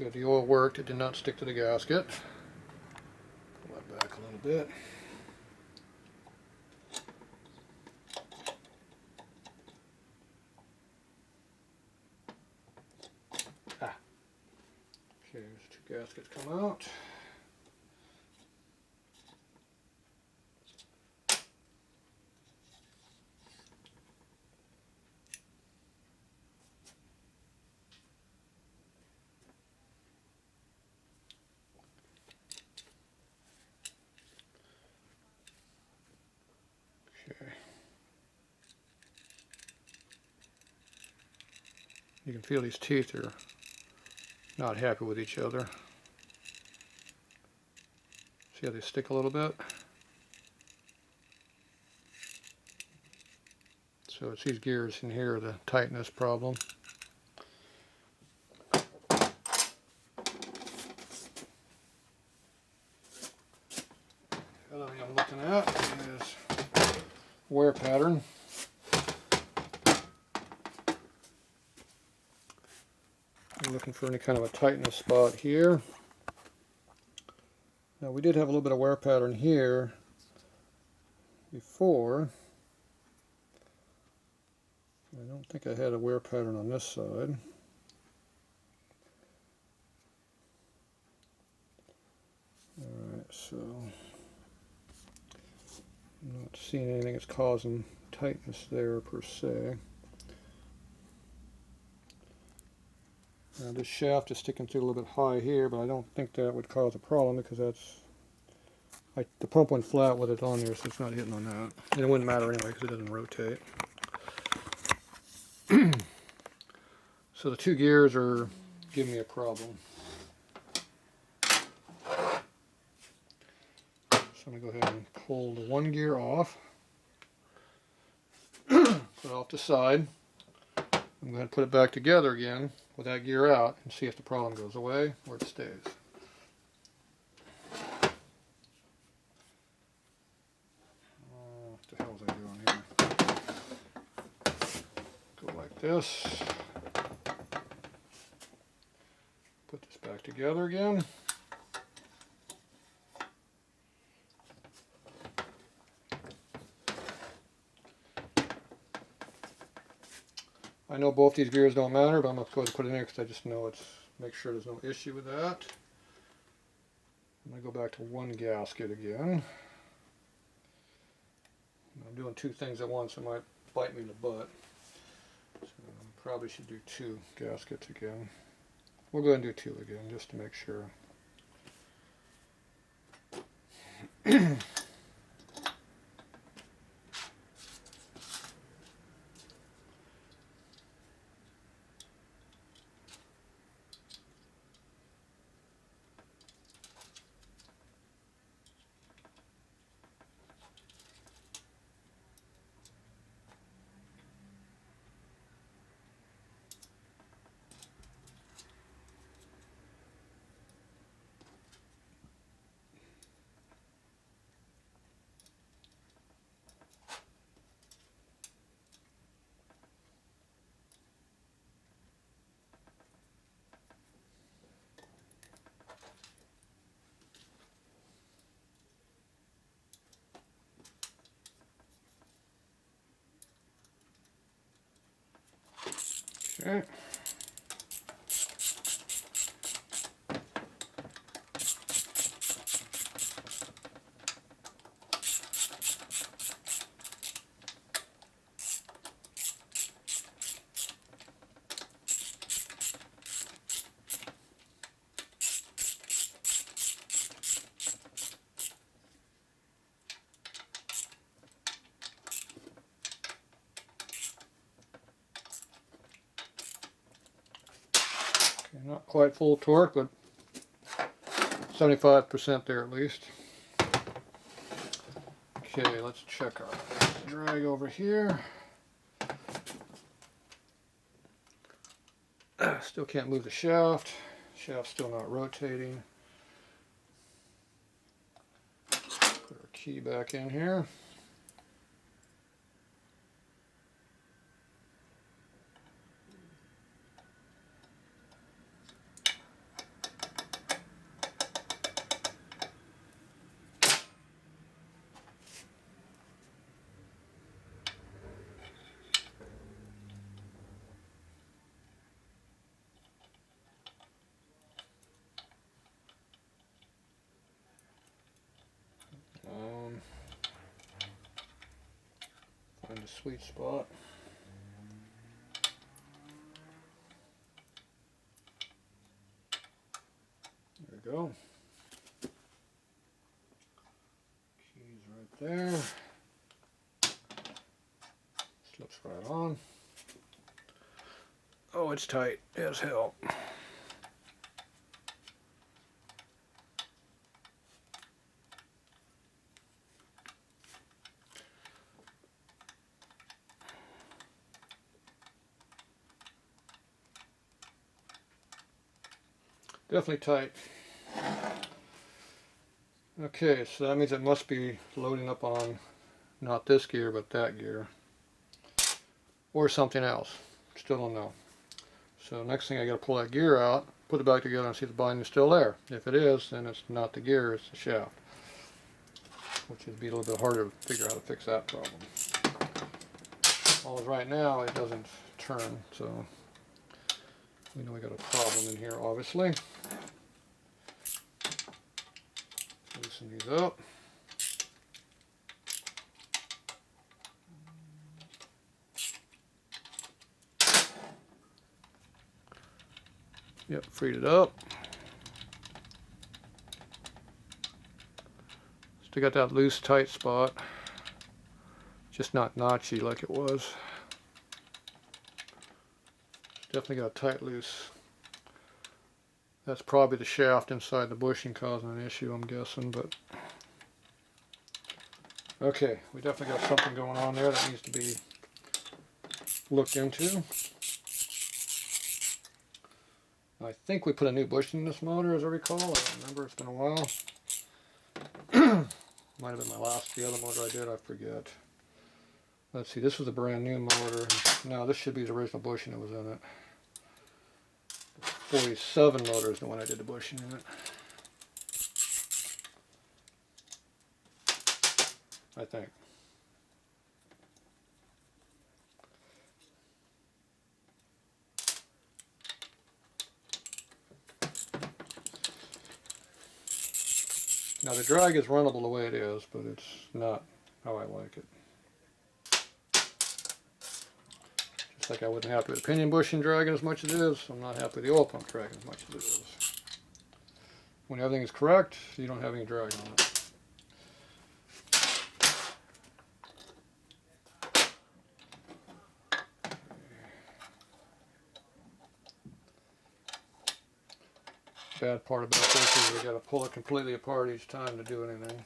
Good, the oil worked, it did not stick to the gasket. Pull that back a little bit. Okay, there's two gaskets come out. Okay. You can feel these teeth are not happy with each other. See how they stick a little bit? So it's these gears in here, the tightness problem. The other thing I'm looking at is wear pattern. I'm looking for any kind of a tightness spot here. Now we did have a little bit of wear pattern here before. I don't think I had a wear pattern on this side. Alright, so I'm not seeing anything that's causing tightness there per se. Now this shaft is sticking through a little bit high here, but I don't think that would cause a problem because the pump went flat with it on there, so it's not hitting on that. And it wouldn't matter anyway because it doesn't rotate. So the two gears are giving me a problem. So I'm going to go ahead and pull the one gear off. Put it off the side. I'm going to put it back together again with that gear out and see if the problem goes away or it stays. What the hell was I doing here? Go like this. Put this back together again. I know both these gears don't matter, but I'm going to go ahead and put it in there because I just know it's, make sure there's no issue with that. I'm going to go back to one gasket again. I'm doing two things at once, it might bite me in the butt. So I probably should do two gaskets again. We'll go ahead and do two again just to make sure. Okay. Not quite full torque, but 75% there at least. Okay, let's check our drag over here. Still can't move the shaft. Shaft's still not rotating. Put our key back in here. sweet spot. There we go. Keys right there. Slips right on. Oh, it's tight as hell. Definitely tight. Okay, so that means it must be loading up on not this gear, but that gear. Or something else. Still don't know. So next thing I gotta pull that gear out, put it back together and see if the binding is still there. If it is, then it's not the gear, it's the shaft. Which would be a little bit harder to figure out how to fix that problem. Well, as right now it doesn't turn, so we know we got a problem in here, obviously. Loosen these up. Yep, freed it up. Still got that loose, tight spot. Just not notchy like it was. Definitely got a tight loose. That's probably the shaft inside the bushing causing an issue, I'm guessing, but okay, we definitely got something going on there that needs to be looked into. I think we put a new bushing in this motor, as I recall. I don't remember, it's been a while. Might have been the other motor I did, I forget. Let's see, this was a brand new motor. No, this should be the original bushing that was in it. 47 motor is the one I did the bushing in it. I think. Now the drag is runnable the way it is, but it's not how I like it. Just like I wasn't happy with the pinion bushing dragging as much as it is, I'm not happy with the oil pump dragging as much as it is. When everything is correct, you don't have any drag on it. Bad part about this is you got to pull it completely apart each time to do anything.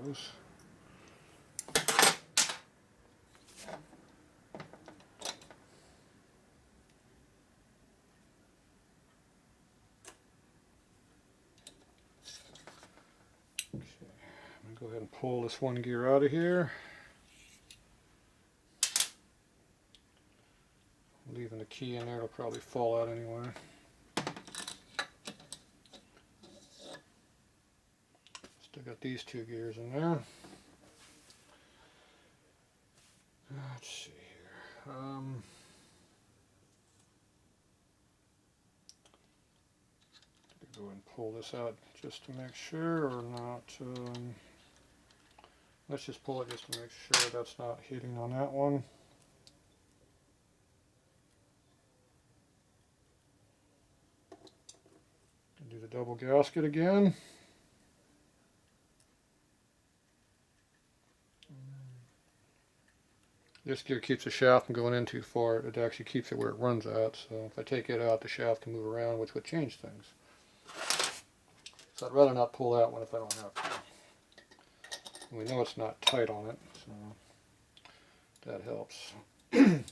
Goes. Go ahead and pull this one gear out of here. Leaving the key in there, it'll probably fall out anyway. Still got these two gears in there. Let's see here. Go ahead and pull this out just to make sure, or not. Let's just pull it just to make sure that's not hitting on that one. Do the double gasket again. This gear keeps the shaft from going in too far. It actually keeps it where it runs at. So if I take it out, the shaft can move around, which would change things. So I'd rather not pull that one if I don't have to. And we know it's not tight on it, so that helps. It's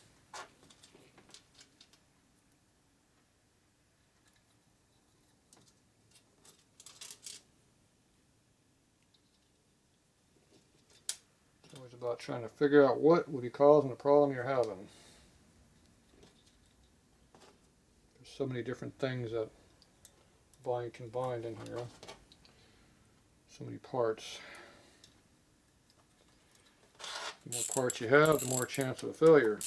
always about trying to figure out what would be causing the problem you're having. There's so many different things that can bind in here. so many parts. The more parts you have, the more chance of a failure.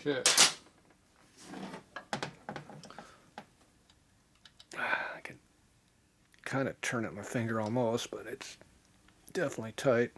Okay. I can kind of turn it with my finger almost, but it's definitely tight.